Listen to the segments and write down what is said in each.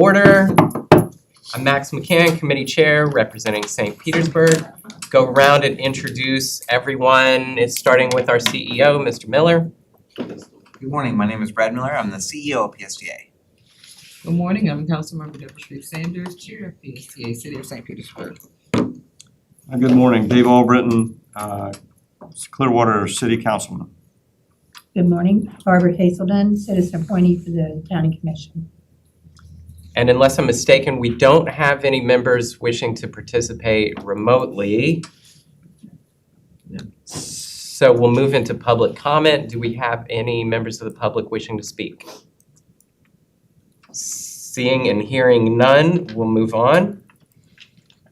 order. I'm Max McCann, Committee Chair, representing St. Petersburg. Go around and introduce everyone, starting with our CEO, Mr. Miller. Good morning, my name is Brad Miller, I'm the CEO of PSTA. Good morning, I'm Councilmember Deborah Shreve Sanders, Chair of PSTA, City of St. Petersburg. Good morning, Dave Albritton, Clearwater City Councilman. Good morning, Barbara Hazelden, citizen appointee for the County Commission. And unless I'm mistaken, we don't have any members wishing to participate remotely. So we'll move into public comment. Do we have any members of the public wishing to speak? Seeing and hearing none, we'll move on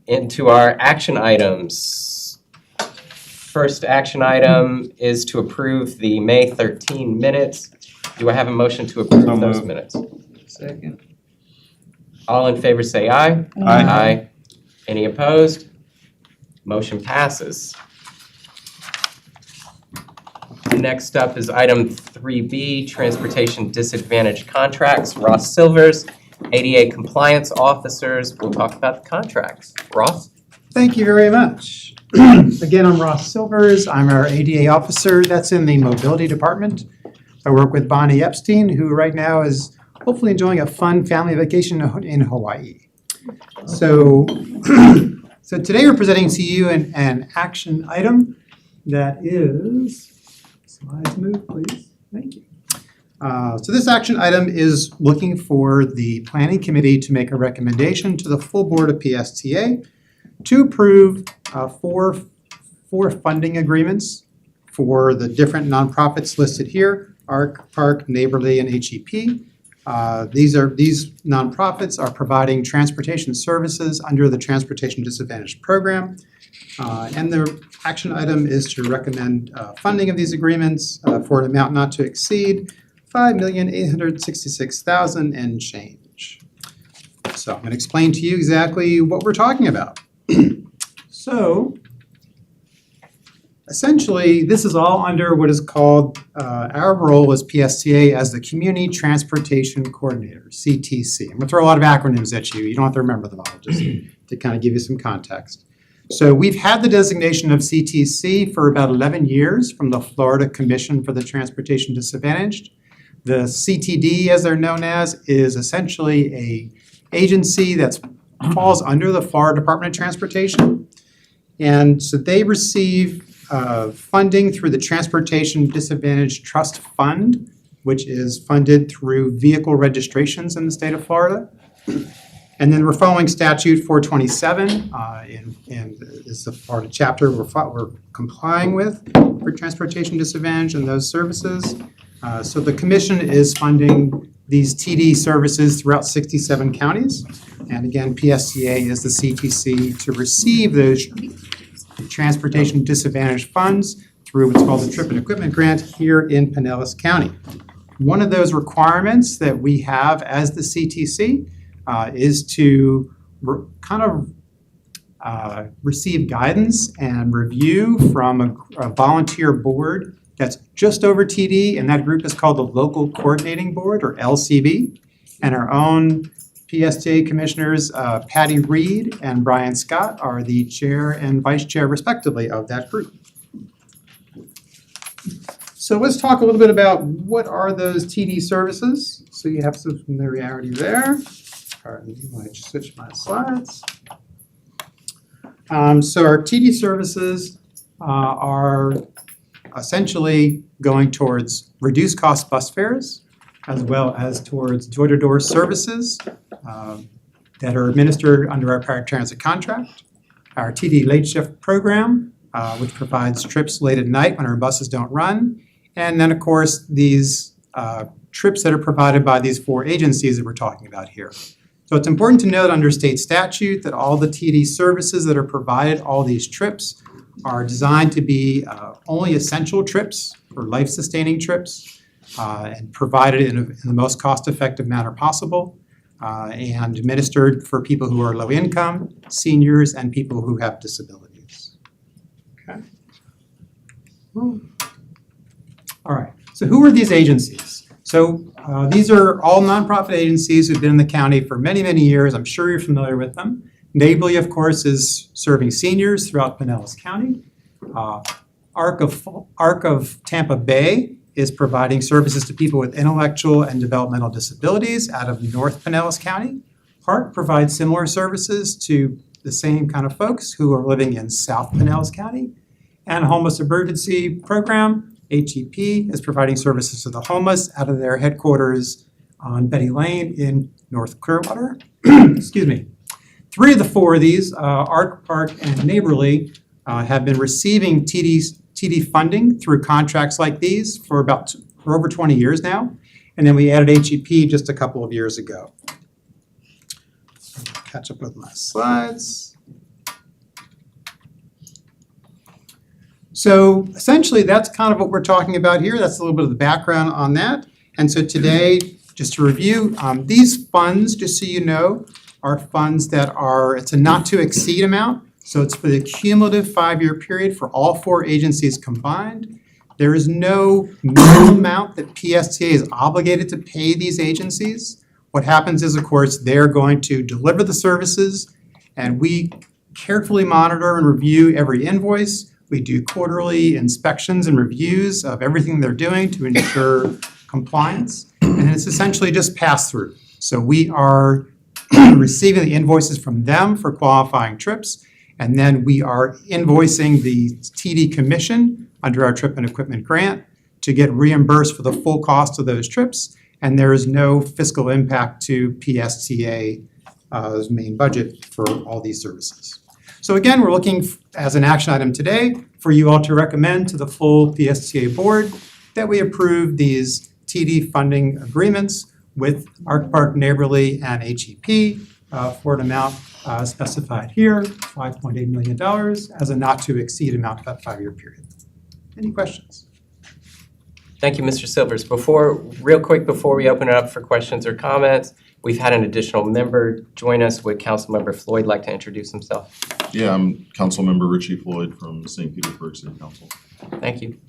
into our action items. First action item is to approve the May 13 minutes. Do I have a motion to approve So those moved. minutes? Second. All in favor say aye. Aye. Any opposed? Motion passes. Next up is item 3B, Transportation Disadvantaged Contracts. Ross Silvers, ADA Compliance Officers. We'll talk about the contracts. Ross? Thank you very much. Again, I'm Ross Silvers. I'm our ADA officer. That's in the mobility department. I work with Bonnie Epstein, who right now is hopefully enjoying a fun family vacation in Hawaii. So today we're presenting to you an action item that is, slides move please, thank you. So this action item is looking for the Planning Committee to make a recommendation to the full board of PSTA to approve four funding agreements for the different nonprofits listed here, ARC, PARC, Neighborly, and HEP. These nonprofits are providing transportation services under the Transportation Disadvantaged Program. And the action item is to recommend funding of these agreements for an amount not to exceed $5,866,000 and change. So I'm going to explain to you exactly what we're talking about. So essentially, this is all under what is called our role as PSTA as the Community Transportation Coordinator, CTC. I'm going to throw a lot of acronyms at you. You don't have to remember them all, just to kind of give you some context. So we've had the designation of CTC for about 11 years from the Florida Commission for the Transportation Disadvantaged. The CTD, as they're known as, is essentially an agency that falls under the Florida Department of Transportation. And so they receive funding through the Transportation Disadvantaged Trust Fund, which is funded through vehicle registrations in the state of Florida. And then we're following Statute 427, and is the Florida chapter we're complying with for transportation disadvantage and those services. So the commission is funding these TD services throughout 67 counties. And again, PSTA is the CTC to receive those transportation disadvantaged funds through what's called the Trip and Equipment Grant here in Pinellas County. One of those requirements that we have as the CTC is to receive guidance and review from a volunteer board that's just over TD, and that group is called the Local Coordinating Board, or LCB, and our own PSTA commissioners, Patty Reed and Brian Scott, are the chair and vice chair respectively of that group. So let's talk a little bit about what are those TD services. So you have some familiarity there. Pardon me, I switch my slides. So our TD services are essentially going towards reduced cost bus fares, as well as towards door-to-door services that are administered under our paratransit contract. Our TD late shift program, which provides trips late at night when our buses don't run. And then, of course, these trips that are provided by these four agencies that we're talking about here. So it's important to note under state statute that all the TD services that are provided, all these trips, are designed to be only essential trips or life-sustaining trips and provided in the most cost-effective manner possible and administered for people who are low income, seniors, and people who have disabilities. Okay. All right, so who are these agencies? So these are all nonprofit agencies who've been in the county for many, many years. I'm sure you're familiar with them. Neighborly, of course, is serving seniors throughout Pinellas County. ARC of Tampa Bay is providing services to people with intellectual and developmental disabilities out of North Pinellas County. HART provides similar services to the same kind of folks who are living in South Pinellas County. And Homeless Emergency Program, HEP, is providing services to the homeless out of their headquarters on Betty Lane in North Clearwater. Excuse me. 3 of the 4 of these, ARC, PARC, and Neighborly, have been receiving TD funding through contracts like these for over 20 years now. And then we added HEP just a couple of years ago. Catch up with my slides. So essentially, that's kind of what we're talking about here. That's a little bit of the background on that. And so today, just to review, these funds, just so you know, are funds that it's a not to exceed amount. So it's for the cumulative 5-year period for all 4 agencies combined. There is no minimum amount that PSTA is obligated to pay these agencies. What happens is, of course, they're going to deliver the services, and we carefully monitor and review every invoice. We do quarterly inspections and reviews of everything they're doing to ensure compliance, and it's essentially just pass through. So we are receiving the invoices from them for qualifying trips, and then we are invoicing the TD Commission under our Trip and Equipment Grant to get reimbursed for the full cost of those trips, and there is no fiscal impact to PSTA's main budget for all these services. So again, we're looking as an action item today for you all to recommend to the full PSTA board that we approve these TD funding agreements with ARC, PARC, Neighborly, and HEP for an amount specified here, $5.8 million as a not to exceed amount for that 5-year period. Any questions? Thank you, Mr. Silvers. Real quick before we open it up for questions or comments, we've had an additional member join us. Would Councilmember Floyd like to introduce himself? Yeah, I'm Councilmember Richie Floyd from St. Petersburg City Council. Thank you.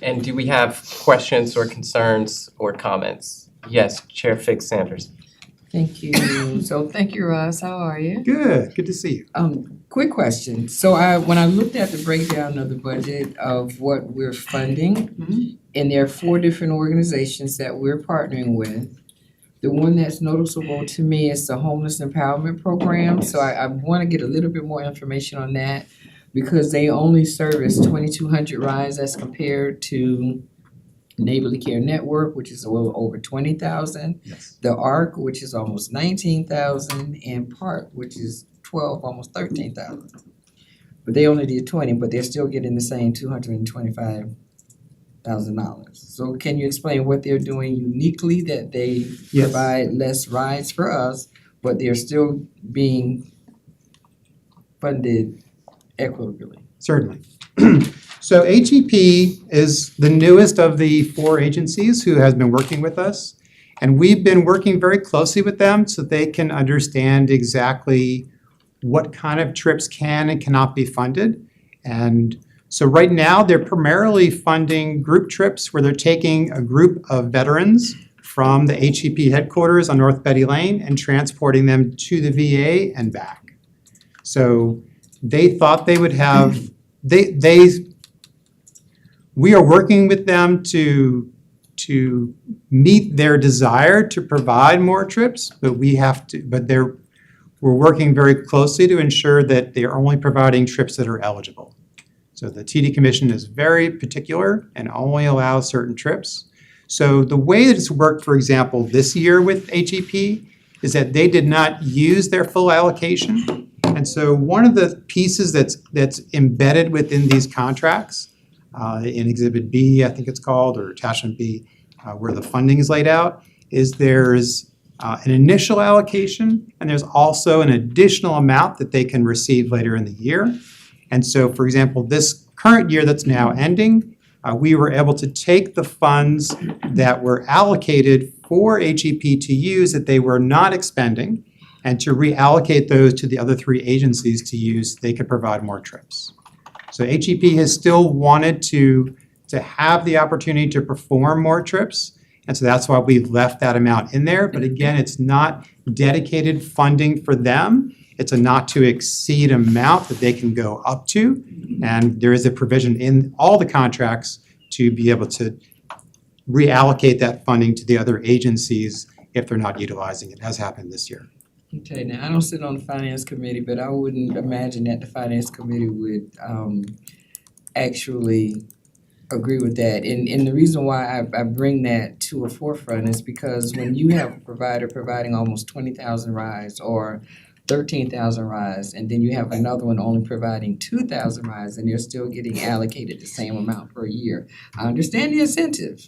And do we have questions or concerns or comments? Yes, Chair Fig Sanders. Thank you. So thank you, Russ. How are you? Good to see you. Quick question. So when I looked at the breakdown of the budget of what we're funding, and there are 4 different organizations that we're partnering with. The one that's noticeable to me is the Homeless Empowerment Program. So I want to get a little bit more information on that because they only service 2,200 rides as compared to Neighborly Care Network, which is a little over 20,000. Yes. The ARC, which is almost 19,000, and PARC, which is 12, almost 13,000. But they only did 20, but they're still getting the same $225,000. So can you explain what they're doing uniquely that they Yes. provide less rides for us, but they're still being funded equitably? Certainly. So HEP is the newest of the 4 agencies who has been working with us. And we've been working very closely with them so they can understand exactly what kind of trips can and cannot be funded. And so right now, they're primarily funding group trips where they're taking a group of veterans from the HEP headquarters on North Betty Lane and transporting them to the VA and back. So they thought they would have, we are working with them to meet their desire to provide more trips, but we're working very closely to ensure that they are only providing trips that are eligible. So the TD Commission is very particular and only allows certain trips. So the way that it's worked, for example, this year with HEP is that they did not use their full allocation. And so one of the pieces that's embedded within these contracts, in Exhibit B, I think it's called, or Attachment B, where the funding is laid out, is there's an initial allocation, and there's also an additional amount that they can receive later in the year. And so, for example, this current year that's now ending, we were able to take the funds that were allocated for HEP to use that they were not expending and to reallocate those to the other 3 agencies to use, they could provide more trips. So HEP has still wanted to have the opportunity to perform more trips. And so that's why we've left that amount in there. But again, it's not dedicated funding for them. It's a not to exceed amount that they can go up to. And there is a provision in all the contracts to be able to reallocate that funding to the other agencies if they're not utilizing it, as happened this year. Okay, now I don't sit on the finance committee, but I wouldn't imagine that the finance committee would actually agree with that. And the reason why I bring that to a forefront is because when you have a provider providing almost 20,000 rides or 13,000 rides, and then you have another one only providing 2,000 rides, and they're still getting allocated the same amount per year. I understand the incentive,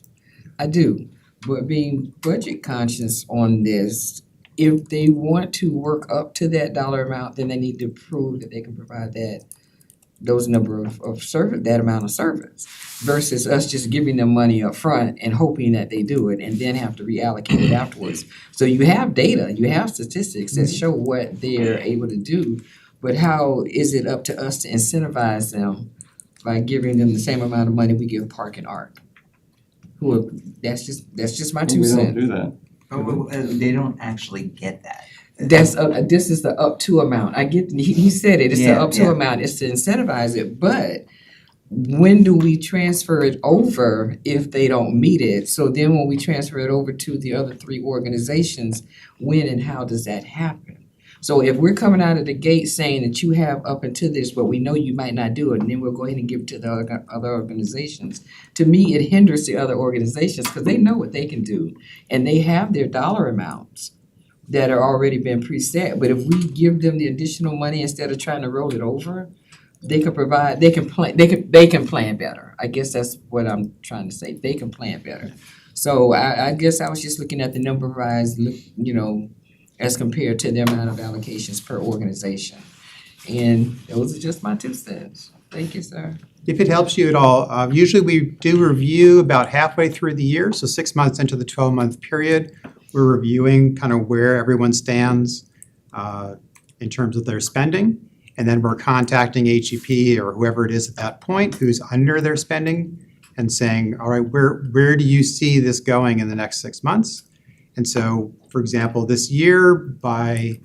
I do, but being budget conscious on this, if they want to work up to that dollar amount, then they need to prove that they can provide those number of service, that amount of service, versus us just giving them money up front and hoping that they do it and then have to reallocate it afterwards. So you have data, you have statistics that show what they're able to do, but how is it up to us to incentivize them by giving them the same amount of money we give Park and Arc? That's just my two We don't cents. do that. But they don't actually get that. This is the up to amount. I get, he said it, it's the Yeah, up to yeah. amount, it's to incentivize it, but when do we transfer it over if they don't meet it? So then when we transfer it over to the other three organizations, when and how does that happen? So if we're coming out of the gate saying that you have up until this, but we know you might not do it, and then we'll go ahead and give it to the other organizations. To me, it hinders the other organizations because they know what they can do, and they have their dollar amounts that are already been preset. But if we give them the additional money instead of trying to roll it over, they can provide, they can plan better. I guess that's what I'm trying to say. They can plan better. So I guess I was just looking at the number of rides, as compared to the amount of allocations per organization. And those are just my 2 cents. Thank you, sir. If it helps you at all, usually we do review about halfway through the year, so 6 months into the 12-month period. We're reviewing kind of where everyone stands in terms of their spending. And then we're contacting HEP or whoever it is at that point who's under their spending and saying, all right, where do you see this going in the next 6 months? And so, for example, this year I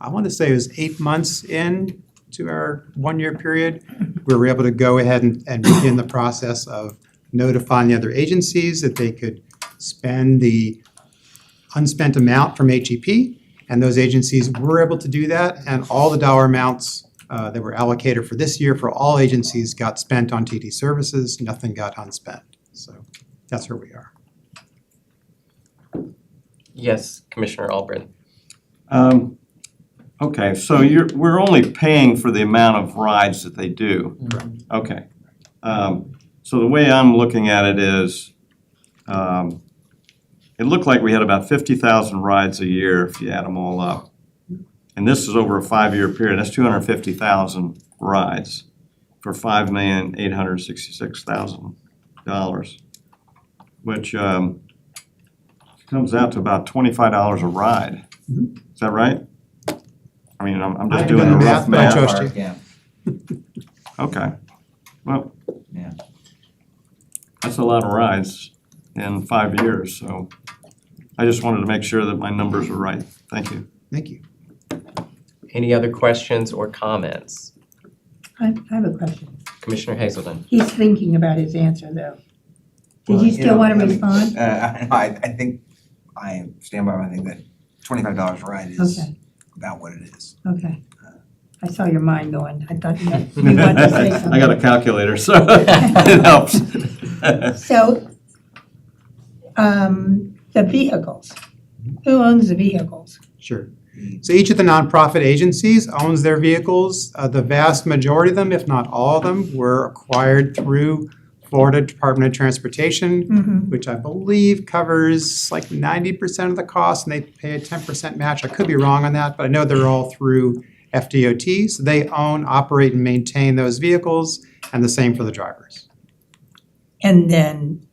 want to say it was 8 months in to our 1-year period, we were able to go ahead and begin the process of notifying the other agencies that they could spend the unspent amount from HEP, and those agencies were able to do that, and all the dollar amounts that were allocated for this year for all agencies got spent on TD services, nothing got unspent. So that's where we are. Yes, Commissioner Albritton. Okay, so we're only paying for the amount of rides that they do. Okay. So the way I'm looking at it is, it looked like we had about 50,000 rides a year if you add them all up. And this is over a 5-year period. That's 250,000 rides for $5,866,000, which comes out to about $25 a ride. Is that right? I mean, I'm just I've doing done the the rough math, but I math. trust you. Yeah. Okay. Well. Yeah. That's a lot of rides in 5 years, so I just wanted to make sure that my numbers are right. Thank you. Thank you. Any other questions or comments? I have a question. Commissioner Hazelton. He's thinking about his answer, though. Did Well, you still know, want I to mean, respond? I think I stand by my thing that $25 a ride is Okay, about what it is. okay. I saw your mind going. I thought you wanted to say something. I got a calculator, so it helps. So, the vehicles, who owns the vehicles? Sure. So each of the nonprofit agencies owns their vehicles. The vast majority of them, if not all of them, were acquired through Florida Department of Transportation, Mm-hmm. which I believe covers like 90% of the cost, and they pay a 10% match. I could be wrong on that, but I know they're all through FDOT. So they own, operate, and maintain those vehicles, and the same for the drivers. And then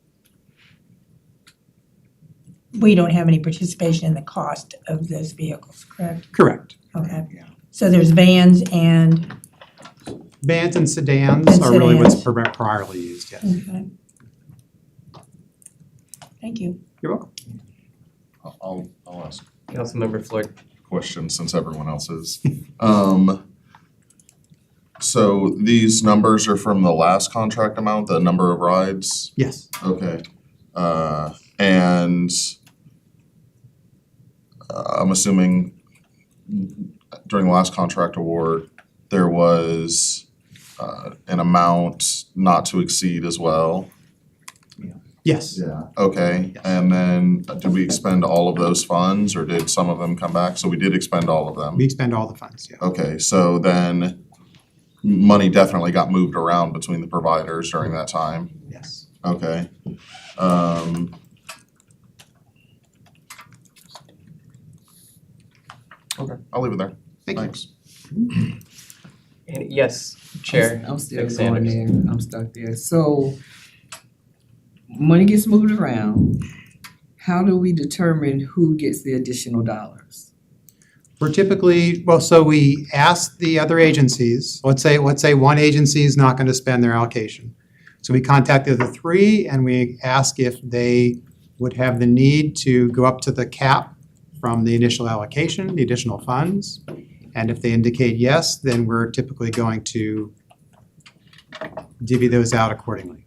we don't have any participation in the cost of those vehicles, correct? Correct. Okay. Yeah. So there's vans and, Vans and sedans And are really what's sedans. primarily used, yes. okay. Thank you. You're welcome. I'll ask Councilmember Floyd. a question since everyone else is. So these numbers are from the last contract amount, the number of rides? Yes. Okay. And I'm assuming during the last contract award, there was an amount not to exceed as well? Yes. Yeah. Okay, and then did we expend all of those funds or did some of them come back? So we did expend all of them? We expend all the funds, yeah. Okay, so then money definitely got moved around between the providers during that time? Yes. Okay. Okay, I'll leave it there. Thank you. Thanks. And yes, Chair. I'm still Nick going Sanders. there, I'm stuck there. So, money gets moved around. How do we determine who gets the additional dollars? We're typically, well, so we ask the other agencies, let's say one agency is not gonna spend their allocation. So we contact the other three and we ask if they would have the need to go up to the cap from the initial allocation, the additional funds. And if they indicate yes, then we're typically going to divvy those out accordingly.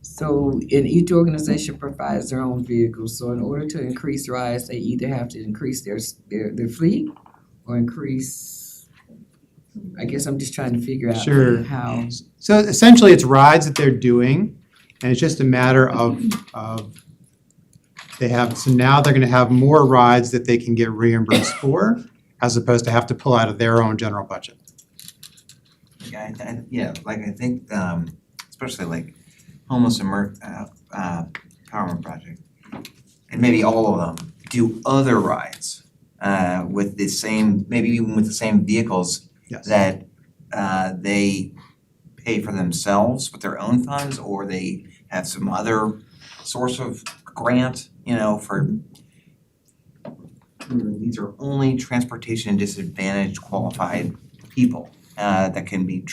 So, and each organization provides their own vehicles, so in order to increase rides, they either have to increase their fleet or increase, I guess I'm just trying to figure out Sure. how. So essentially, it's rides that they're doing, and it's just a matter of they have, so now they're gonna have more rides that they can get reimbursed for, as opposed to have to pull out of their own general budget. Yeah, I think, especially like homeless empowerment project, and maybe all of them do other rides with the same, maybe even with the same vehicles Yes. that they pay for themselves with their own funds, or they have some other source of grant, for these are only transportation disadvantaged qualified people that can be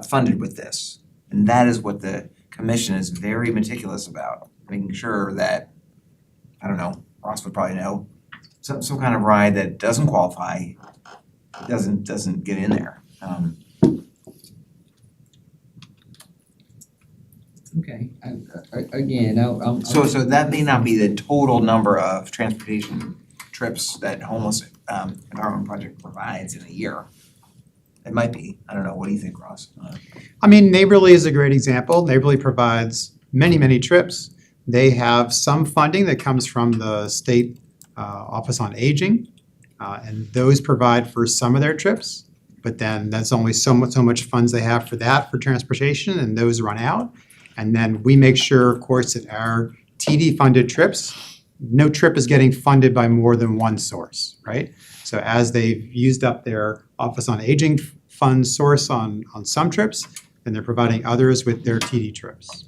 funded with this. And that is what the commission is very meticulous about, making sure that, I don't know, Ross would probably know, some kind of ride that doesn't qualify, doesn't get in there. Okay, again, I'm. So that may not be the total number of transportation trips that homeless empowerment project provides in a year. It might be, I don't know, what do you think, Ross? I mean, Neighborly is a great example. Neighborly provides many, many trips. They have some funding that comes from the state Office on Aging, and those provide for some of their trips. But then that's only so much funds they have for that, for transportation, and those run out. And then we make sure, of course, that our TD-funded trips, no trip is getting funded by more than one source, right? So as they've used up their Office on Aging fund source on some trips, then they're providing others with their TD trips.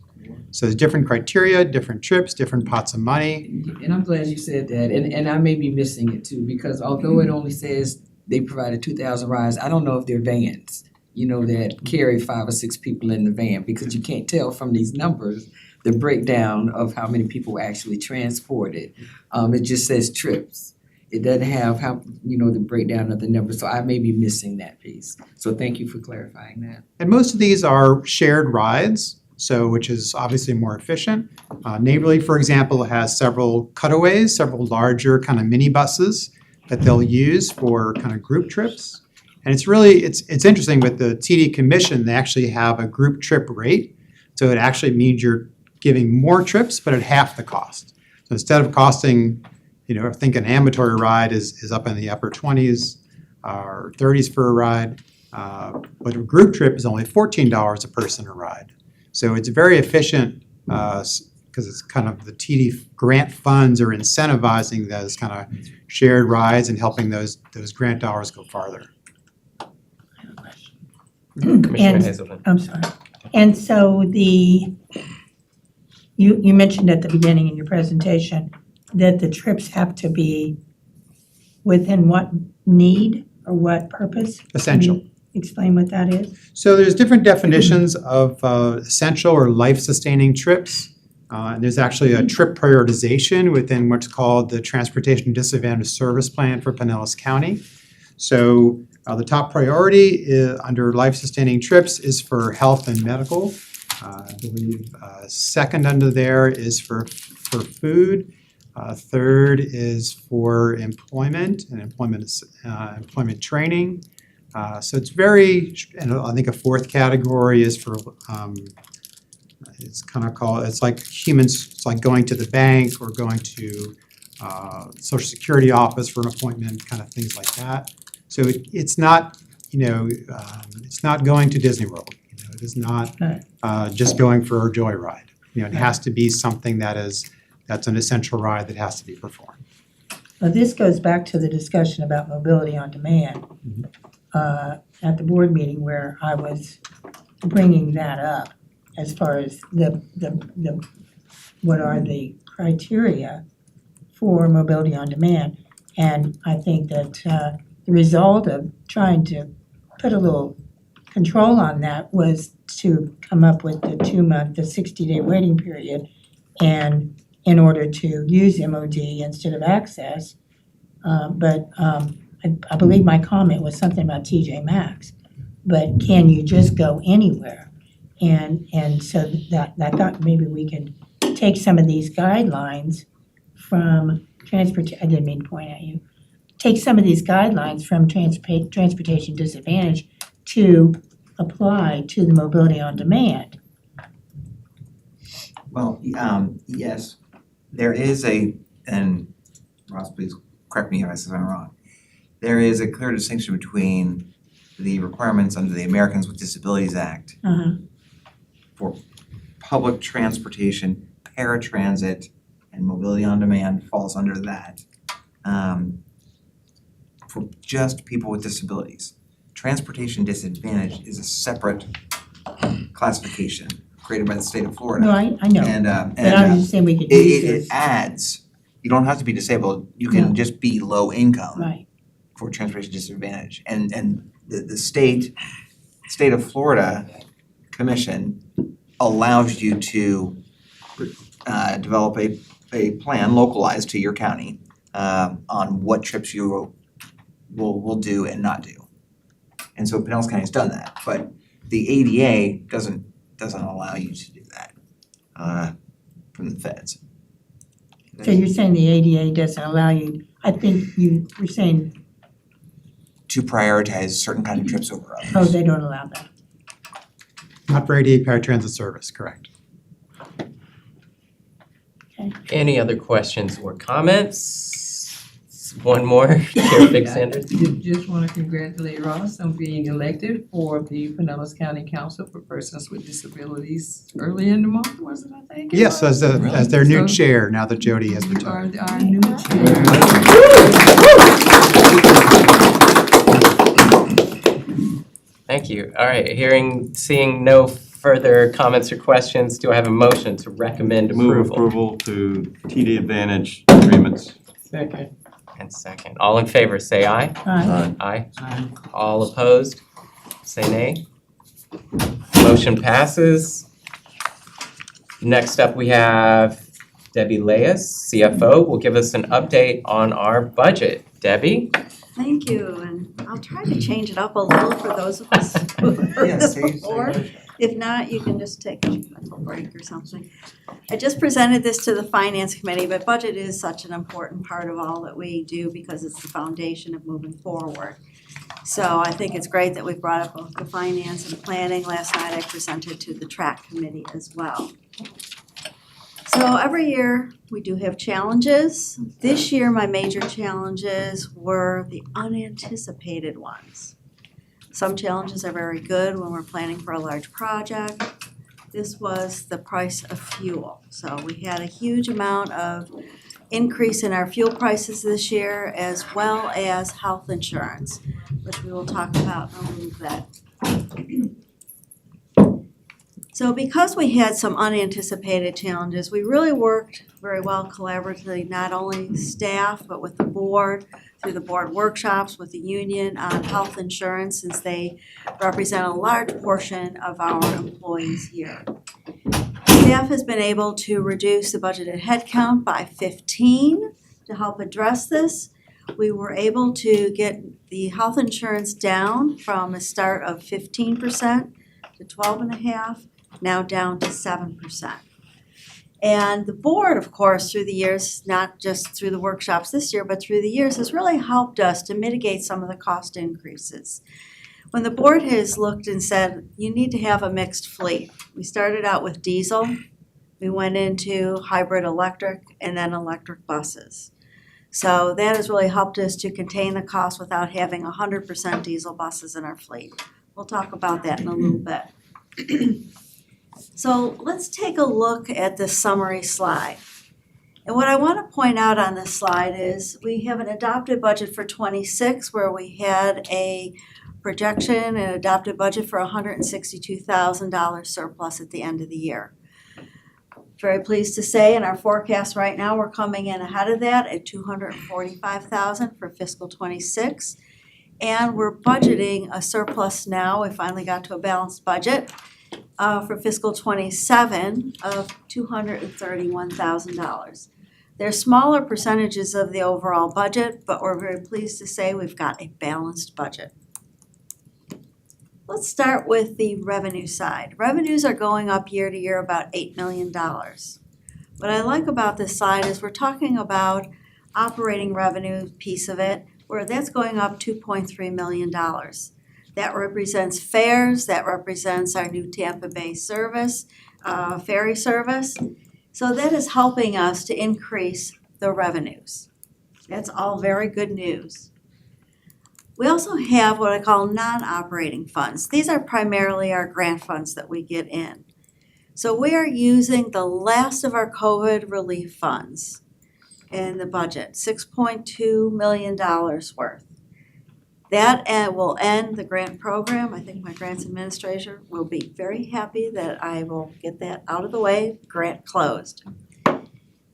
So there's different criteria, different trips, different pots of money. And I'm glad you said that, and I may be missing it too, because although it only says they provided 2,000 rides, I don't know if they're vans, that carry 5 or 6 people in the van, because you can't tell from these numbers the breakdown of how many people were actually transported. It just says trips. It doesn't have the breakdown of the numbers, so I may be missing that piece. So thank you for clarifying that. And most of these are shared rides, so which is obviously more efficient. Neighborly, for example, has several cutaways, several larger kind of mini buses that they'll use for kind of group trips. And it's interesting with the TD Commission, they actually have a group trip rate. So it actually means you're giving more trips, but at half the cost. So instead of costing, I think an ambulatory ride is up in the upper 20s or 30s for a ride. But a group trip is only $14 a person a ride. So it's very efficient because it's kind of the TD grant funds are incentivizing those kind of shared rides and helping those grant dollars go farther. Commissioner And, Hazelton. I'm sorry. And so you mentioned at the beginning in your presentation that the trips have to be within what need or what purpose? Essential. Can you explain what that is? So there's different definitions of essential or life-sustaining trips. And there's actually a trip prioritization within what's called the Transportation Disadvantaged Service Plan for Pinellas County. So the top priority under life-sustaining trips is for health and medical. I believe second under there is for food. Third is for employment and employment training. So it's very, and I think a fourth category is for it's like humans, it's like going to the bank or going to Social Security office for an appointment, kind of things like that. So it's not, it's not going to Disney World. It is not just going for a joyride. It has to be something that's an essential ride that has to be performed. Well, this goes back to the discussion about mobility on demand at the board meeting where I was bringing that up as far as the what are the criteria for mobility on demand. And I think that the result of trying to put a little control on that was to come up with the 2-month, the 60-day waiting period, and in order to use MOD instead of access. But I believe my comment was something about TJ Maxx. But can you just go anywhere? And so that I thought maybe we could take some of these guidelines from I didn't mean to point at you. Take some of these guidelines from transportation disadvantage to apply to the mobility on demand. Well, yes, there is and Ross, please correct me if I say I'm wrong. There is a clear distinction between the requirements under the Americans with Disabilities Act for public transportation, paratransit, and mobility on demand falls under that. For just people with disabilities. Transportation disadvantage is a separate classification created by the state of Florida. No, I know, And but I was just saying we could use it this. adds, you don't have to be disabled, you can just be low income Right, for transportation disadvantage. And the state of Florida Commission allows you to develop a plan localized to your county on what trips you will do and not do. And so Pinellas County's done that, but the ADA doesn't allow you to do that from the feds. so you're saying the ADA doesn't allow you, I think you were saying, To prioritize certain kind of trips over others. oh, they don't allow that. Not for ADA paratransit service, correct. Any other questions or comments? One more, Chair Big Sanders. Just want to congratulate Ross on being elected for the Pinellas County Council for Persons with Disabilities early in the month, wasn't it, I think? Yes, as their new So- chair, now that Jody has You are retired. our new chair. Thank you. All right, seeing no further comments or questions, do I have a motion to recommend Move approval? approval to TD Advantage agreements. Second. And second, all in favor, say aye. Aye. All opposed, say nay. Motion passes. Next up, we have Debbie Leas, CFO, will give us an update on our budget. Debbie? Thank you, and I'll try to change it up a little for those of us who have heard Yes, this before. If not, you can just take a mental break or something. I just presented this to the Finance Committee, but budget is such an important part of all that we do because it's the foundation of moving forward. So I think it's great that we've brought up both the finance and planning. Last night I presented to the TRAC committee as well. So every year we do have challenges. This year my major challenges were the unanticipated ones. Some challenges are very good when we're planning for a large project. This was the price of fuel. So we had a huge amount of increase in our fuel prices this year as well as health insurance, which we will talk about in a little bit. So because we had some unanticipated challenges, we really worked very well collaboratively, not only staff, but with the board, through the board workshops with the union on health insurance, since they represent a large portion of our employees here. We Staff has been able to reduce the budgeted headcount by 15 to help address this. We were able to get the health insurance down from a start of 15% to 12.5%, now down to 7%. And the board, of course, through the years, not just through the workshops this year, but through the years, has really helped us to mitigate some of the cost increases. When the board has looked and said, you need to have a mixed fleet, we started out with diesel, we went into hybrid electric, and then electric buses. So that has really helped us to contain the cost without having 100% diesel buses in our fleet. We'll talk about that in a little bit. So let's take a look at this summary slide. And what I want to point out on this slide is we have an adopted budget for '26 where we had a projection and adopted budget for $162,000 surplus at the end of the year. Very pleased to say in our forecast right now, we're coming in ahead of that at $245,000 for fiscal '26. And we're budgeting a surplus now, we finally got to a balanced budget, for fiscal '27 of $231,000. They're smaller percentages of the overall budget, but we're very pleased to say we've got a balanced budget. Let's start with the revenue side. Revenues are going up year to year about $8 million. What I like about this slide is we're talking about operating revenue piece of it, where that's going up $2.3 million. That represents fares, that represents our new Tampa Bay service, ferry service. So that is helping us to increase the revenues. That's all very good news. We also have what I call non-operating funds. These are primarily our grant funds that we get in. So we are using the last of our COVID relief funds in the budget, $6.2 million worth. That will end the grant program. I think my grants administrator will be very happy that I will get that out of the way, grant closed.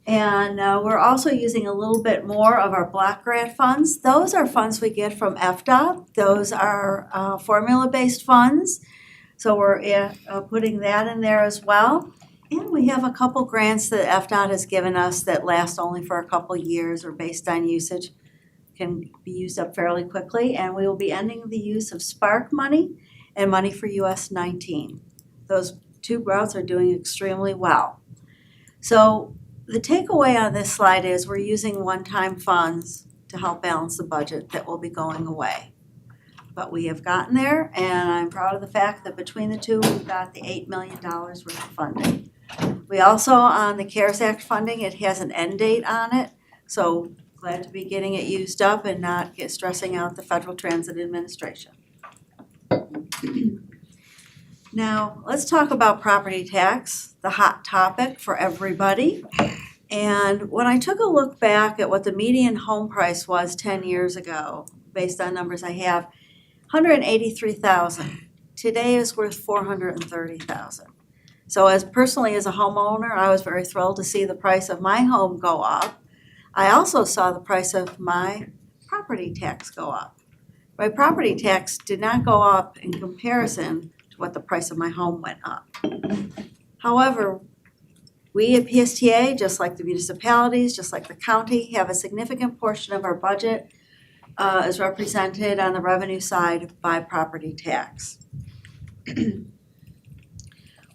And we're also using a little bit more of our block grant funds. Those are funds we get from FDOT. Those are formula-based funds. So we're putting that in there as well. And we have a couple grants that FDOT has given us that last only for a couple years or based on usage, can be used up fairly quickly. And we will be ending the use of Spark money and money for US 19. Those two routes are doing extremely well. So the takeaway on this slide is we're using one-time funds to help balance the budget that will be going away. But we have gotten there, and I'm proud of the fact that between the two, we've got the $8 million worth of funding. We also, on the CARES Act funding, it has an end date on it, so glad to be getting it used up and not stressing out the Federal Transit Administration. Now, let's talk about property tax, the hot topic for everybody. And when I took a look back at what the median home price was 10 years ago, based on numbers I have, $183,000. Today is worth $430,000. So as personally as a homeowner, I was very thrilled to see the price of my home go up. I also saw the price of my property tax go up. My property tax did not go up in comparison to what the price of my home went up. However, we at PSTA, just like the municipalities, just like the county, have a significant portion of our budget is represented on the revenue side by property tax.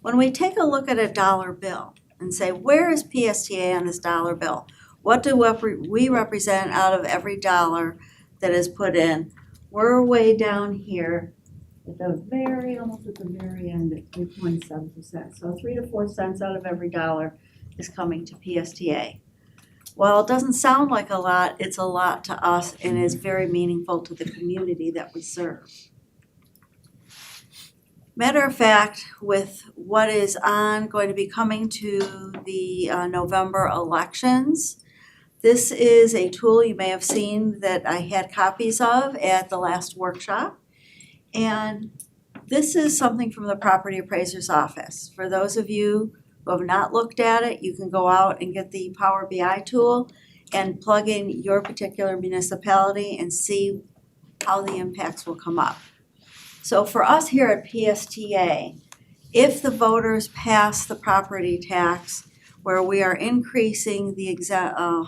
When we take a look at a dollar bill and say, where is PSTA on this dollar bill? What do we represent out of every dollar that is put in? We're way down here at the almost at the very end at 3.7%. So 3 to 4 cents out of every dollar is coming to PSTA. While it doesn't sound like a lot, it's a lot to us and is very meaningful to the community that we serve. Matter of fact, with what is going to be coming to the November elections, this is a tool you may have seen that I had copies of at the last workshop. And this is something from the property appraiser's office. For those of you who have not looked at it, you can go out and get the Power BI tool and plug in your particular municipality and see how the impacts will come up. So for us here at PSTA, if the voters pass the property tax where we are increasing the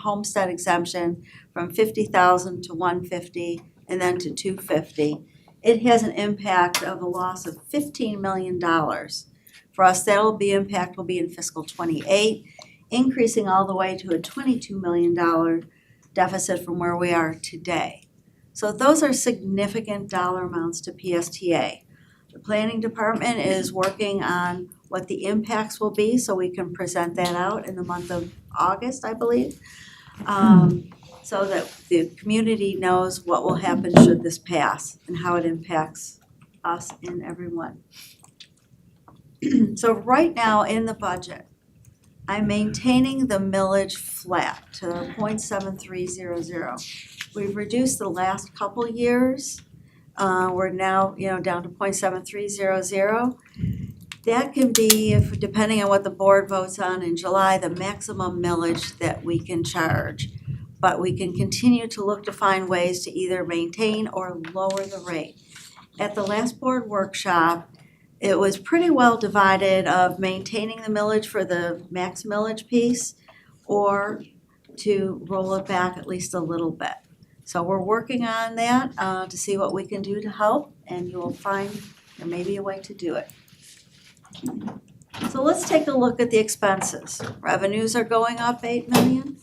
homestead exemption from 50,000 to 150 and then to 250, it has an impact of a loss of $15 million. For us, impact will be in fiscal '28, increasing all the way to a $22 million deficit from where we are today. So those are significant dollar amounts to PSTA. The planning department is working on what the impacts will be, so we can present that out in the month of August, I believe. So that the community knows what will happen should this pass and how it impacts us and everyone. So right now in the budget, I'm maintaining the millage flat to 0.7300. We've reduced the last couple years. We're now, down to 0.7300. That can be, if depending on what the board votes on in July, the maximum millage that we can charge. But we can continue to look to find ways to either maintain or lower the rate. At the last board workshop, it was pretty well divided of maintaining the millage for the max millage piece or to roll it back at least a little bit. So we're working on that to see what we can do to help, and you will find there may be a way to do it. So let's take a look at the expenses. Revenues are going up 8 million.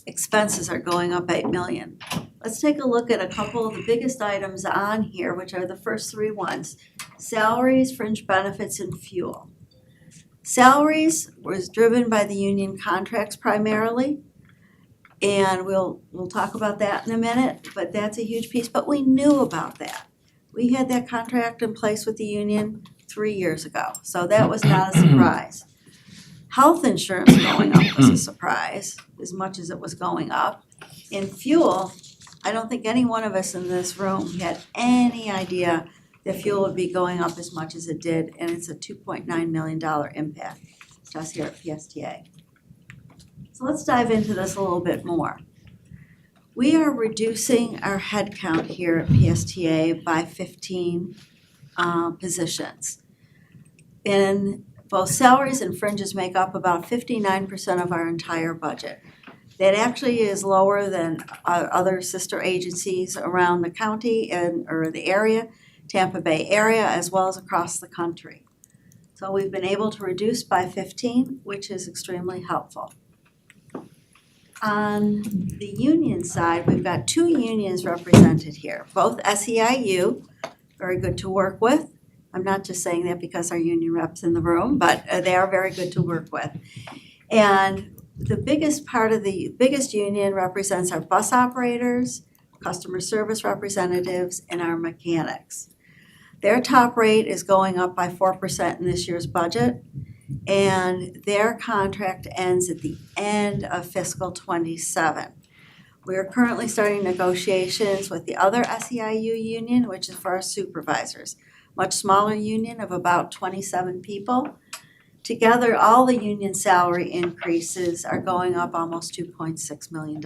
Expenses are going up 8 million. Let's take a look at a couple of the biggest items on here, which are the first three ones. Salaries, fringe benefits, and fuel. Salaries was driven by the union contracts primarily, and we'll talk about that in a minute, but that's a huge piece, but we knew about that. We had that contract in place with the union 3 years ago, so that was not a surprise. Health insurance going up was a surprise, as much as it was going up. In fuel, I don't think any one of us in this room had any idea that fuel would be going up as much as it did, and it's a $2.9 million impact to us here at PSTA. So let's dive into this a little bit more. We are reducing our headcount here at PSTA by 15 positions. In both salaries and fringes make up about 59% of our entire budget. That actually is lower than other sister agencies around the county or the area, Tampa Bay area, as well as across the country. So we've been able to reduce by 15, which is extremely helpful. On the union side, we've got 2 unions represented here, both SEIU, very good to work with. I'm not just saying that because our union rep's in the room, but they are very good to work with. And the biggest union represents our bus operators, customer service representatives, and our mechanics. Their top rate is going up by 4% in this year's budget, and their contract ends at the end of fiscal '27. We are currently starting negotiations with the other SEIU union, which is for our supervisors. Much smaller union of about 27 people. Together, all the union salary increases are going up almost $2.6 million.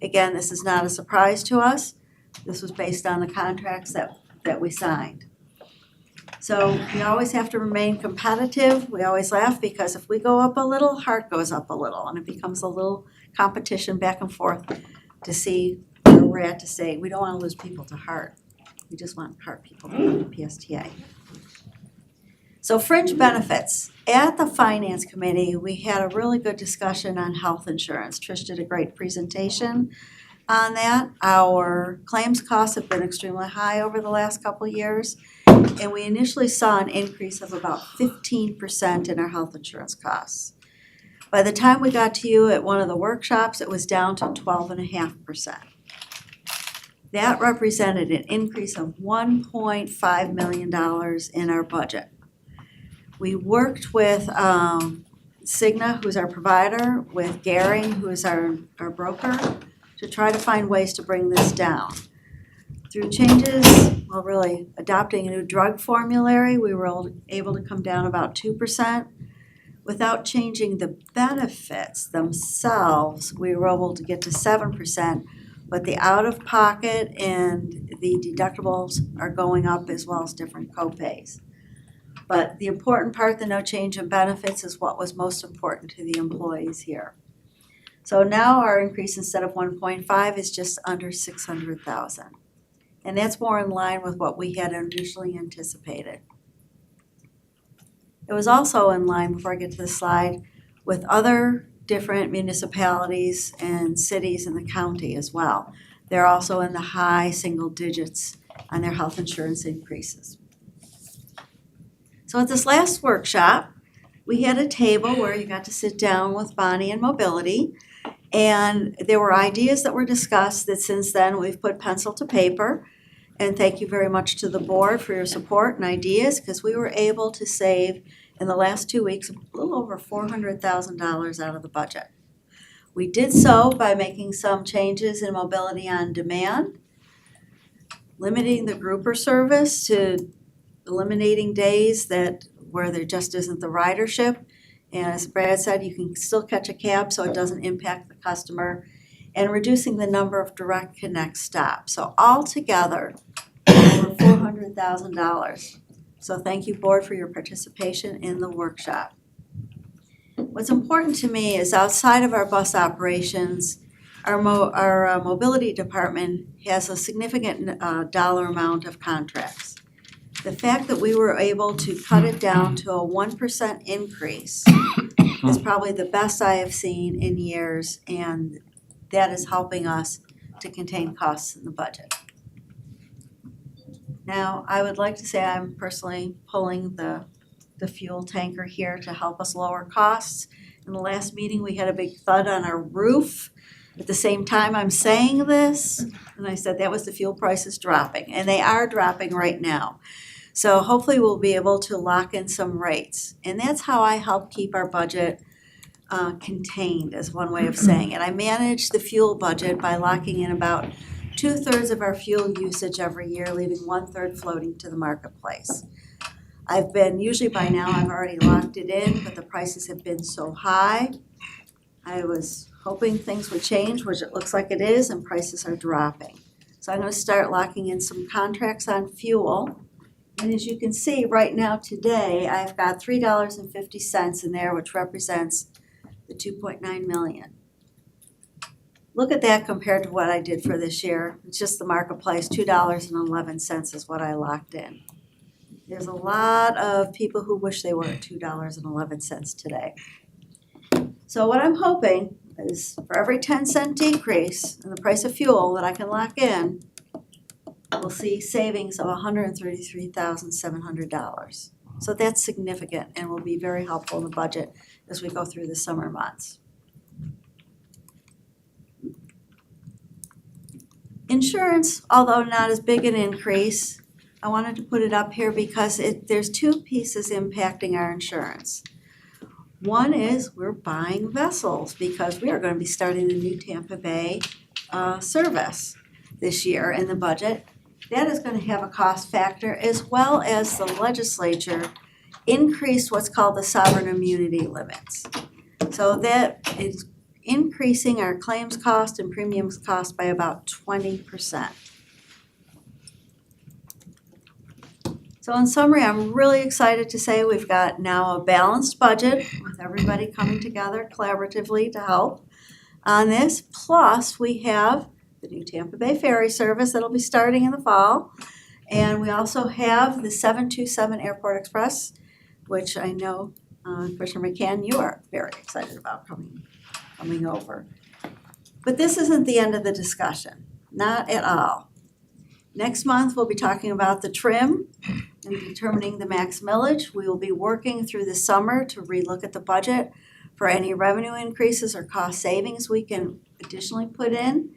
Again, this is not a surprise to us. This was based on the contracts that we signed. So we always have to remain competitive. We always laugh because if we go up a little, Hart goes up a little, and it becomes a little competition back and forth to see where we're at to say, we don't want to lose people to Hart. We just want Hart people to come to PSTA. So fringe benefits. At the Finance Committee, we had a really good discussion on health insurance. Trish did a great presentation on that. Our claims costs have been extremely high over the last couple of years, and we initially saw an increase of about 15% in our health insurance costs. By the time we got to you at one of the workshops, it was down to 12.5%. That represented an increase of $1.5 million in our budget. We worked with Cigna, who's our provider, with Garing, who is our broker, to try to find ways to bring this down. Through changes, well, really adopting a new drug formulary, we were able to come down about 2%. Without changing the benefits themselves, we were able to get to 7%. But the out-of-pocket and the deductibles are going up as well as different co-pays. But the important part, the no change in benefits, is what was most important to the employees here. So now our increase instead of 1.5 is just under 600,000. And that's more in line with what we had initially anticipated. It was also in line, before I get to the slide, with other different municipalities and cities in the county as well. They're also in the high single digits on their health insurance increases. So at this last workshop, we had a table where you got to sit down with Bonnie and Mobility. And there were ideas that were discussed that since then we've put pencil to paper. And thank you very much to the board for your support and ideas, because we were able to save in the last 2 weeks a little over $400,000 out of the budget. We did so by making some changes in mobility on demand, limiting the grouper service to eliminating days where there just isn't the ridership. And as Brad said, you can still catch a cab so it doesn't impact the customer, and reducing the number of direct connect stops. So altogether, over $400,000. So thank you, board, for your participation in the workshop. What's important to me is outside of our bus operations, our mobility department has a significant dollar amount of contracts. The fact that we were able to cut it down to a 1% increase is probably the best I have seen in years, and that is helping us to contain costs in the budget. Now, I would like to say I'm personally pulling the fuel tanker here to help us lower costs. In the last meeting, we had a big thud on our roof. At the same time I'm saying this, and I said that was the fuel prices dropping, and they are dropping right now. So hopefully we'll be able to lock in some rates. And that's how I help keep our budget contained, is one way of saying it. I manage the fuel budget by locking in about 2/3 of our fuel usage every year, leaving 1/3 floating to the marketplace. Usually by now I've already locked it in, but the prices have been so high. I was hoping things would change, which it looks like it is, and prices are dropping. So I'm gonna start locking in some contracts on fuel. And as you can see right now today, I've got $3.50 in there, which represents the 2.9 million. Look at that compared to what I did for this year. It's just the marketplace, $2.11 is what I locked in. There's a lot of people who wish they were at $2.11 today. So what I'm hoping is for every 10-cent decrease in the price of fuel that I can lock in, we'll see savings of $133,700. So that's significant and will be very helpful in the budget as we go through the summer months. Insurance, although not as big an increase, I wanted to put it up here because there's two pieces impacting our insurance. One is we're buying vessels because we are going to be starting the new Tampa Bay service this year in the budget. That is going to have a cost factor, as well as the legislature increased what's called the sovereign immunity limits. So that is increasing our claims cost and premiums cost by about 20%. So in summary, I'm really excited to say we've got now a balanced budget with everybody coming together collaboratively to help on this. Plus, we have the new Tampa Bay ferry service that'll be starting in the fall. And we also have the 727 Airport Express, which I know, Commissioner McCann, you are very excited about coming over. But this isn't the end of the discussion, not at all. Next month, we'll be talking about the trim and determining the max millage. We will be working through the summer to relook at the budget for any revenue increases or cost savings we can additionally put in.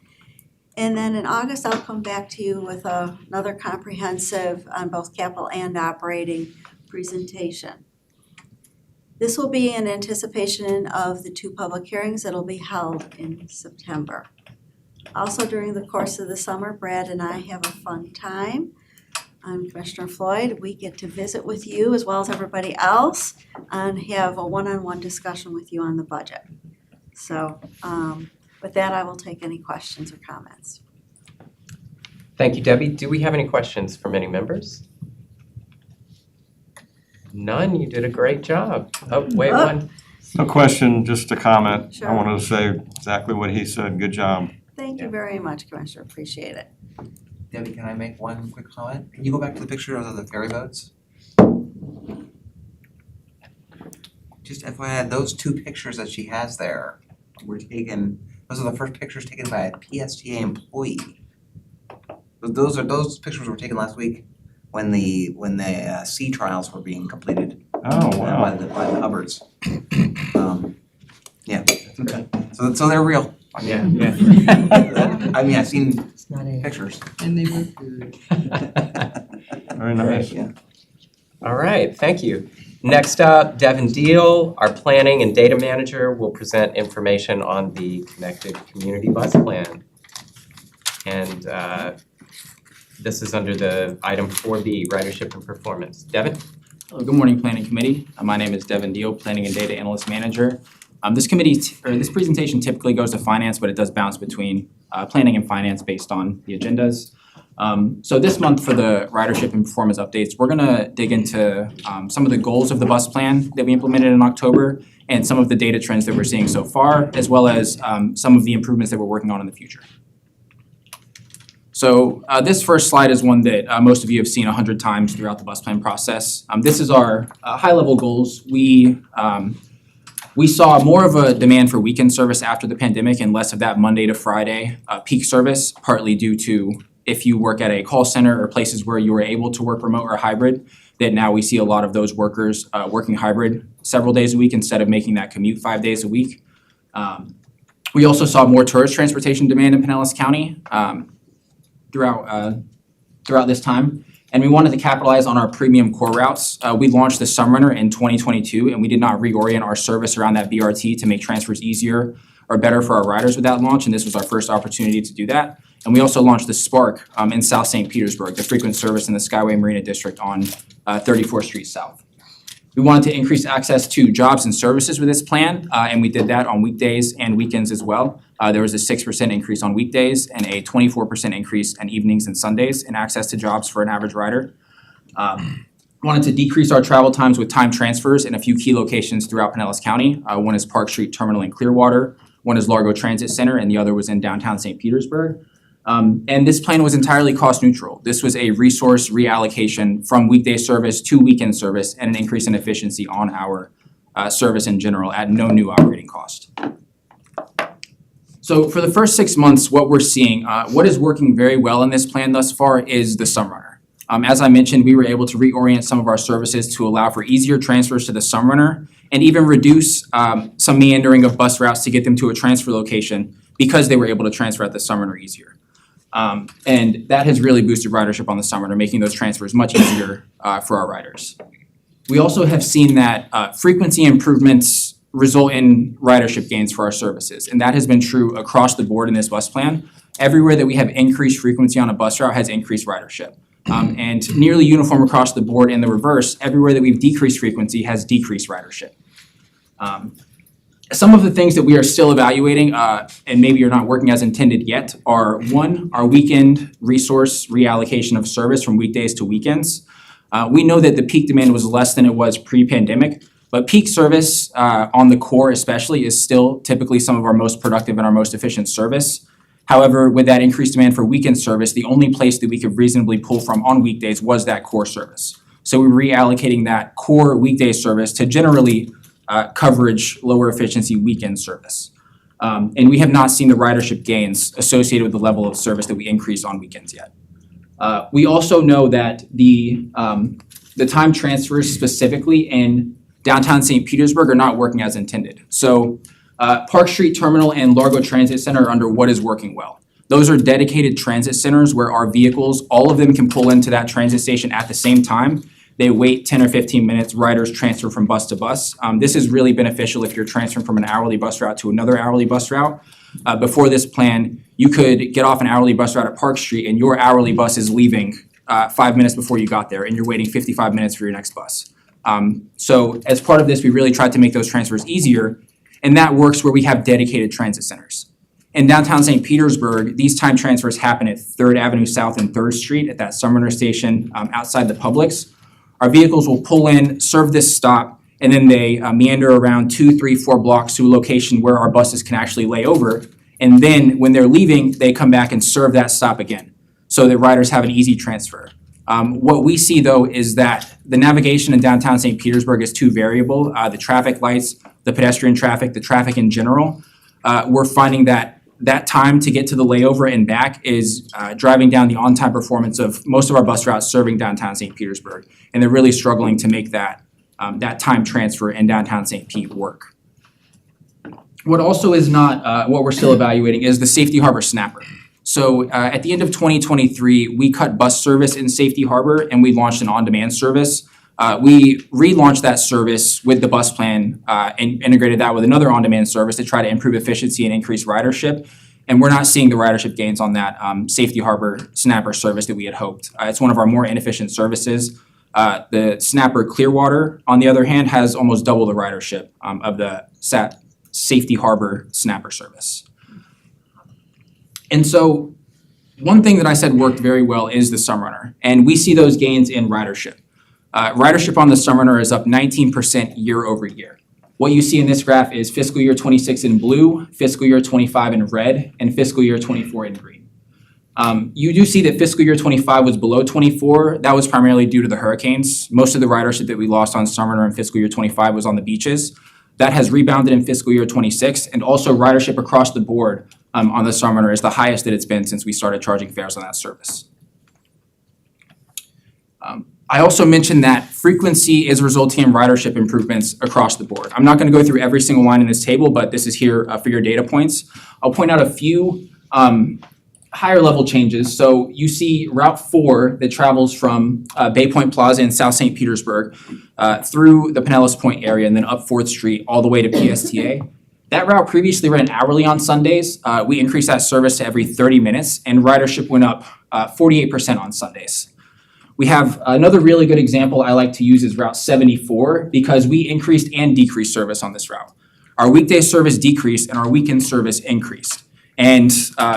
And then in August, I'll come back to you with another comprehensive on both capital and operating presentation. This will be in anticipation of the 2 public hearings that will be held in September. Also during the course of the summer, Brad and I have a fun time. I'm Commissioner Floyd. We get to visit with you as well as everybody else and have a one-on-one discussion with you on the budget. So with that, I will take any questions or comments. Thank you, Debbie. Do we have any questions from any members? None, you did a great job. Oh, wait, Oh. one. No question, just a comment. I Sure. wanted to say exactly what he said. Good job. Thank you very much, Commissioner, appreciate it. Debbie, can I make one quick comment? Can you go back to the picture of the ferry boats? Just FYI, those two pictures that she has there were taken, those are the first pictures taken by a PSTA employee. Those pictures were taken last week when the sea trials were being completed Oh, by wow. the Hubbards. Yeah, so they're real. Yeah. I mean, I've seen It's not a. pictures. And they look good. Very nice. Yeah. All right, thank you. Next up, Devin Deal, our planning and data manager, will present information on the Connected Community Bus Plan. And this is under the item 4B, ridership and performance. Devin? Hello, good morning, Planning Committee. My name is Devin Deal, Planning and Data Analyst Manager. This presentation typically goes to finance, but it does bounce between planning and finance based on the agendas. So this month for the ridership and performance updates, we're gonna dig into some of the goals of the bus plan that we implemented in October and some of the data trends that we're seeing so far, as well as some of the improvements that we're working on in the future. So this first slide is one that most of you have seen 100 times throughout the bus plan process. This is our high-level goals. We saw more of a demand for weekend service after the pandemic and less of that Monday to Friday peak service, partly due to if you work at a call center or places where you were able to work remote or hybrid, that now we see a lot of those workers working hybrid several days a week instead of making that commute 5 days a week. We also saw more tourist transportation demand in Pinellas County throughout this time. And we wanted to capitalize on our premium core routes. We launched the Sunrunner in 2022, and we did not reorient our service around that BRT to make transfers easier or better for our riders with that launch, and this was our first opportunity to do that. And we also launched the Spark in South St. Petersburg, the frequent service in the Skyway Marina District on 34th Street South. We wanted to increase access to jobs and services with this plan, and we did that on weekdays and weekends as well. There was a 6% increase on weekdays and a 24% increase on evenings and Sundays in access to jobs for an average rider. Wanted to decrease our travel times with time transfers in a few key locations throughout Pinellas County. One is Park Street Terminal in Clearwater, one is Largo Transit Center, and the other was in downtown St. Petersburg. And this plan was entirely cost neutral. This was a resource reallocation from weekday service to weekend service and an increase in efficiency on our service in general at no new operating cost. So for the first 6 months, what we're seeing, what is working very well in this plan thus far is the Sunrunner. As I mentioned, we were able to reorient some of our services to allow for easier transfers to the Sunrunner and even reduce some meandering of bus routes to get them to a transfer location because they were able to transfer at the Sunrunner easier. And that has really boosted ridership on the Sunrunner, making those transfers much easier for our riders. We also have seen that frequency improvements result in ridership gains for our services, and that has been true across the board in this bus plan. Everywhere that we have increased frequency on a bus route has increased ridership. And nearly uniform across the board in the reverse, everywhere that we've decreased frequency has decreased ridership. Some of the things that we are still evaluating, and maybe are not working as intended yet, are one, our weekend resource reallocation of service from weekdays to weekends. We know that the peak demand was less than it was pre-pandemic, but peak service on the core especially is still typically some of our most productive and our most efficient service. However, with that increased demand for weekend service, the only place that we could reasonably pull from on weekdays was that core service. So we're reallocating that core weekday service to generally coverage, lower efficiency weekend service. And we have not seen the ridership gains associated with the level of service that we increase on weekends yet. We also know that the time transfers specifically in downtown St. Petersburg are not working as intended. So Park Street Terminal and Largo Transit Center are under what is working well. Those are dedicated transit centers where our vehicles, all of them can pull into that transit station at the same time. They wait 10 or 15 minutes, riders transfer from bus to bus. This is really beneficial if you're transferring from an hourly bus route to another hourly bus route. Before this plan, you could get off an hourly bus route at Park Street and your hourly bus is leaving 5 minutes before you got there and you're waiting 55 minutes for your next bus. So as part of this, we really tried to make those transfers easier, and that works where we have dedicated transit centers. In downtown St. Petersburg, these time transfers happen at 3rd Avenue South and 3rd Street at that Sunrunner station outside the Publix. our vehicles will pull in, serve this stop, and then they meander around 2, 3, 4 blocks to a location where our buses can actually lay over. And then when they're leaving, they come back and serve that stop again, so that riders have an easy transfer. What we see though is that the navigation in downtown St. Petersburg is too variable. The traffic lights, the pedestrian traffic, the traffic in general. We're finding that time to get to the layover and back is driving down the on-time performance of most of our bus routes serving downtown St. Petersburg. And they're really struggling to make that time transfer in downtown St. Pete work. What also is not, what we're still evaluating is the Safety Harbor Snapper. So at the end of 2023, we cut bus service in Safety Harbor and we launched an on-demand service. We relaunched that service with the bus plan and integrated that with another on-demand service to try to improve efficiency and increase ridership. And we're not seeing the ridership gains on that Safety Harbor Snapper service that we had hoped. It's one of our more inefficient services. The Snapper Clearwater, on the other hand, has almost double the ridership of the Safety Harbor Snapper service. And so one thing that I said worked very well is the Sunrunner, and we see those gains in ridership. Ridership on the Sunrunner is up 19% year over year. What you see in this graph is fiscal year 26 in blue, fiscal year 25 in red, and fiscal year 24 in green. You do see that fiscal year 25 was below 24. That was primarily due to the hurricanes. Most of the ridership that we lost on Sunrunner in fiscal year 25 was on the beaches. That has rebounded in fiscal year 26, and also ridership across the board on the Sunrunner is the highest that it's been since we started charging fares on that service. I also mentioned that frequency is resulting in ridership improvements across the board. I'm not going to go through every single line in this table, but this is here for your data points. I'll point out a few higher level changes. So you see Route 4 that travels from Bay Point Plaza in South St. Petersburg through the Pinellas Point area and then up 4th Street all the way to PSTA. That route previously ran hourly on Sundays. We increased that service to every 30 minutes and ridership went up 48% on Sundays. We have another really good example I like to use is Route 74 because we increased and decreased service on this route. Our weekday service decreased and our weekend service increased. And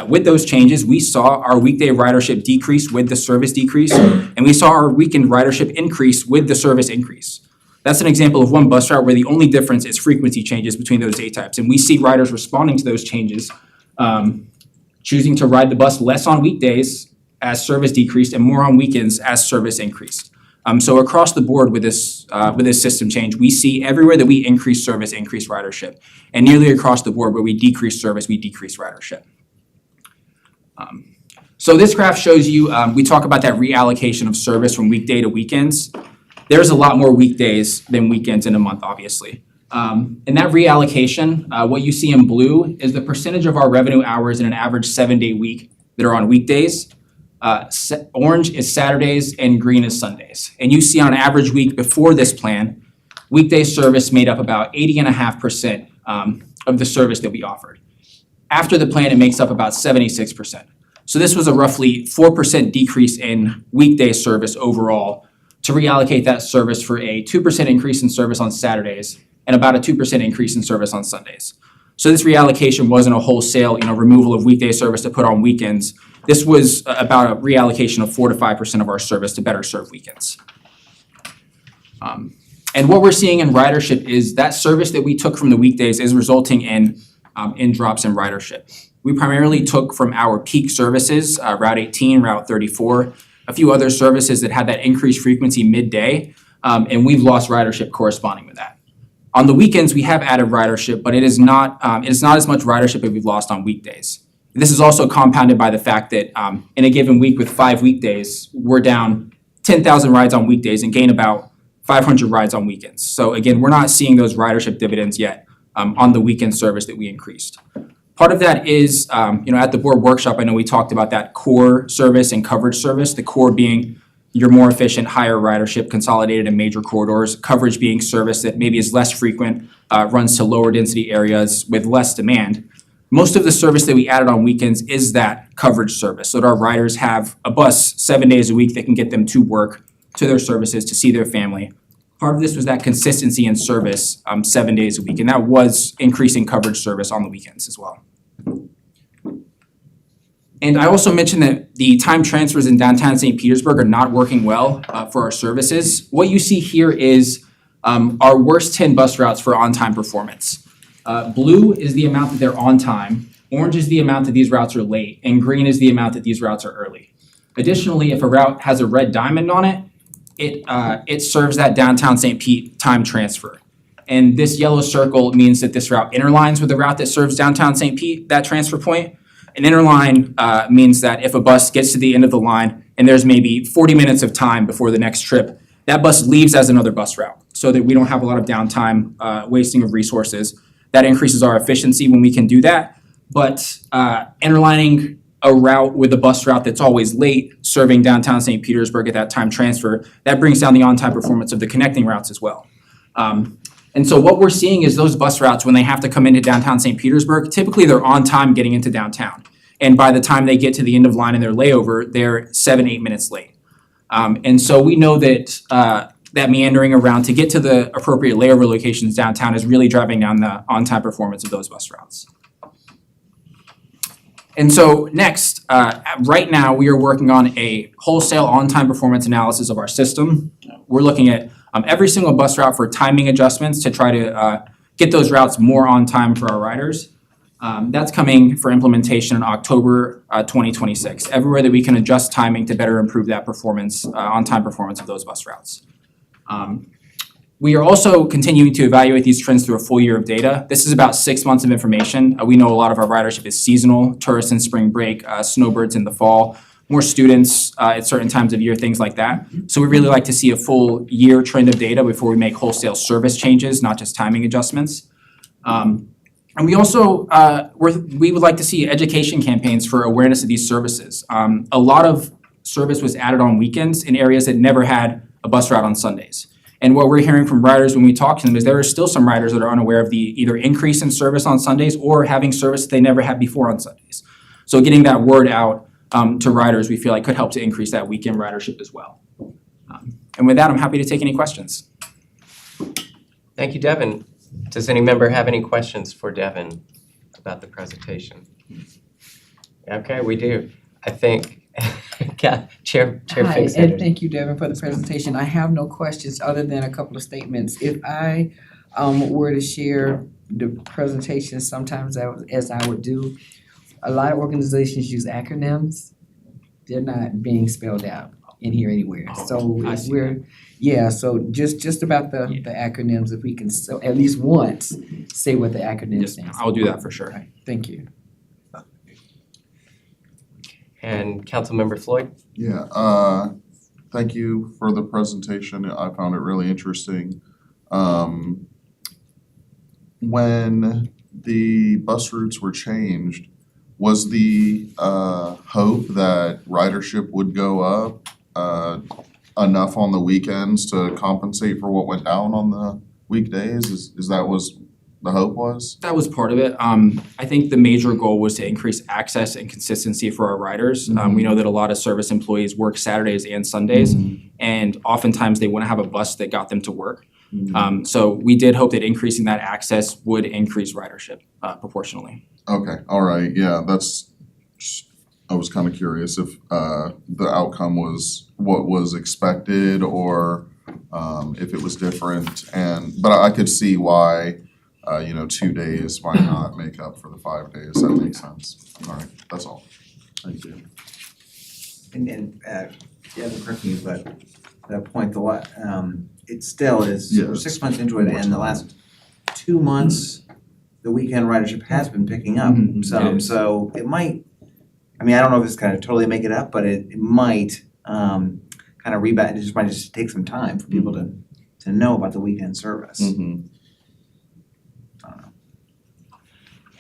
with those changes, we saw our weekday ridership decrease with the service decrease, and we saw our weekend ridership increase with the service increase. That's an example of one bus route where the only difference is frequency changes between those day types. And we see riders responding to those changes, choosing to ride the bus less on weekdays as service decreased and more on weekends as service increased. So across the board with this system change, we see everywhere that we increase service, increase ridership. And nearly across the board where we decrease service, we decrease ridership. So this graph shows you, we talk about that reallocation of service from weekday to weekends. There's a lot more weekdays than weekends in a month, obviously. And that reallocation, what you see in blue is the percentage of our revenue hours in an average 7-day week that are on weekdays. Orange is Saturdays and green is Sundays. And you see on an average week before this plan, weekday service made up about 80.5% of the service that we offered. After the plan, it makes up about 76%. So this was a roughly 4% decrease in weekday service overall to reallocate that service for a 2% increase in service on Saturdays and about a 2% increase in service on Sundays. So this reallocation wasn't a wholesale, removal of weekday service to put on weekends. This was about a reallocation of 4 to 5% of our service to better serve weekends. And what we're seeing in ridership is that service that we took from the weekdays is resulting in drops in ridership. We primarily took from our peak services, Route 18, Route 34, a few other services that had that increased frequency midday, and we've lost ridership corresponding with that. On the weekends, we have added ridership, but it is not as much ridership as we've lost on weekdays. This is also compounded by the fact that in a given week with 5 weekdays, we're down 10,000 rides on weekdays and gain about 500 rides on weekends. So again, we're not seeing those ridership dividends yet on the weekend service that we increased. Part of that is, at the board workshop, I know we talked about that core service and coverage service, the core being your more efficient, higher ridership consolidated in major corridors, coverage being service that maybe is less frequent, runs to lower density areas with less demand. Most of the service that we added on weekends is that coverage service, so that our riders have a bus 7 days a week that can get them to work, to their services, to see their family. Part of this was that consistency in service 7 days a week, and that was increasing coverage service on the weekends as well. And I also mentioned that the time transfers in downtown St. Petersburg are not working well for our services. What you see here is our worst 10 bus routes for on-time performance. Blue is the amount that they're on time, orange is the amount that these routes are late, and green is the amount that these routes are early. Additionally, if a route has a red diamond on it, it serves that downtown St. Pete time transfer. And this yellow circle means that this route interlines with the route that serves downtown St. Pete, that transfer point. An interline means that if a bus gets to the end of the line and there's maybe 40 minutes of time before the next trip, that bus leaves as another bus route so that we don't have a lot of downtime, wasting of resources. That increases our efficiency when we can do that. But interlining a route with a bus route that's always late, serving downtown St. Petersburg at that time transfer, that brings down the on-time performance of the connecting routes as well. And so what we're seeing is those bus routes, when they have to come into downtown St. Petersburg, typically they're on time getting into downtown. And by the time they get to the end of line in their layover, they're 7-8 minutes late. And so we know that that meandering around to get to the appropriate layover locations downtown is really driving down the on-time performance of those bus routes. And so next, right now, we are working on a wholesale on-time performance analysis of our system. We're looking at every single bus route for timing adjustments to try to get those routes more on time for our riders. That's coming for implementation in October 2026. Everywhere that we can adjust timing to better improve that performance, on-time performance of those bus routes. We are also continuing to evaluate these trends through a full year of data. This is about 6 months of information. We know a lot of our ridership is seasonal, tourists in spring break, snowbirds in the fall, more students at certain times of year, things like that. So we really like to see a full year trend of data before we make wholesale service changes, not just timing adjustments. And we also, we would like to see education campaigns for awareness of these services. A lot of service was added on weekends in areas that never had a bus route on Sundays. And what we're hearing from riders when we talk to them is there are still some riders that are unaware of the either increase in service on Sundays or having service that they never had before on Sundays. So getting that word out to riders, we feel like could help to increase that weekend ridership as well. And with that, I'm happy to take any questions. Thank you, Devin. Does any member have any questions for Devin about the presentation? Okay, we do. I think Chair Hi, Fink and thank you, Devin, for the presentation. I have no questions other than a couple of statements. If I were to share the presentation sometimes as I would do, a lot of organizations use acronyms. They're not being spelled out in here anywhere. So I if see we're, yeah, so just about the acronyms, if we can so at least once say what the acronym Yes, stands. I'll do that for sure. Right, thank you. And Councilmember Floyd? Yeah, thank you for the presentation. I found it really interesting. When the bus routes were changed, was the hope that ridership would go up enough on the weekends to compensate for what went down on the weekdays? Is that was the hope was? That was part of it. I think the major goal was to increase access and consistency for our riders. We know that a lot of service employees work Saturdays and Sundays, and oftentimes they want to have a bus that got them to work. So we did hope that increasing that access would increase ridership proportionally. Okay, all right, yeah, that's, I was kind of curious if the outcome was what was expected or if it was different. But I could see why 2 days might not make up for the 5 days. That makes sense. All right, that's all. Thank you. And correct me, but that point, it still is, we're Yes. 6 months into it, and the last 2 months, the weekend ridership has been picking up Mhm, some, it is. so it might, I mean, I don't know if it's gonna totally make it up, but it might kind of rebound, it just might just take some time for people to know about the weekend service. I don't know.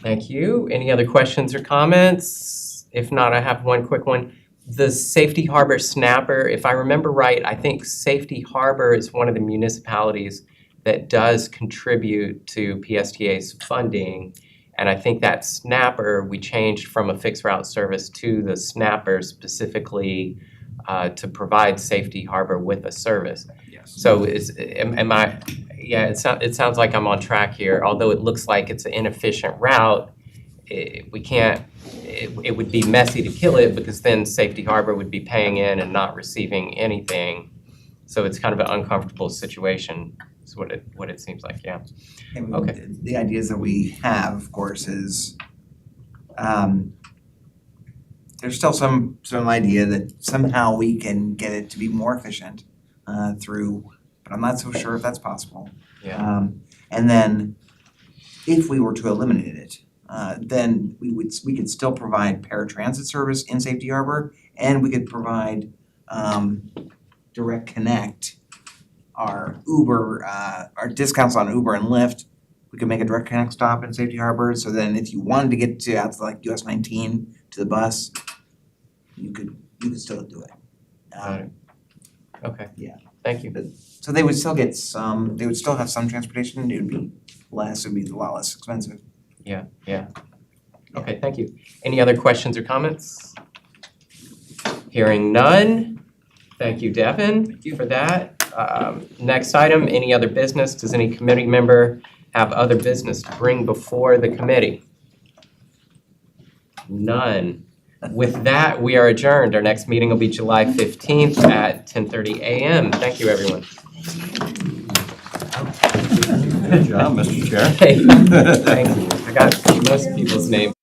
Thank you. Any other questions or comments? If not, I have one quick one. The Safety Harbor Snapper, if I remember right, I think Safety Harbor is one of the municipalities that does contribute to PSTA's funding. And I think that Snapper, we changed from a fixed route service to the Snapper specifically to provide Safety Harbor with a service. Yes. So am I, yeah, it sounds like I'm on track here. Although it looks like it's an inefficient route, we can't, it would be messy to kill it because then Safety Harbor would be paying in and not receiving anything. So it's kind of an uncomfortable situation, is what it seems like, yeah. And Okay. the ideas that we have, of course, is there's still some idea that somehow we can get it to be more efficient through, but I'm not so sure if that's possible. Yeah. And then if we were to eliminate it, then we could still provide paratransit service in Safety Harbor, and we could provide Direct Connect, our Uber, our discounts on Uber and Lyft. We could make a Direct Connect stop in Safety Harbor, so then if you wanted to get to out to like US 19 to the bus, you could still do it. Got it. Okay. Yeah. Thank you. So they would still get some, they would still have some transportation, it would be less, it would be a lot less expensive. Yeah. Okay, thank you. Any other questions or comments? Hearing none. Thank you, Devin, for that. Next item, any other business? Does any committee member have other business to bring before the committee? None. With that, we are adjourned. Our next meeting will be July 15th at 10:30 a.m. Thank you, everyone. Good job, Mr. Chair. Hey, thank you. I got most people's names.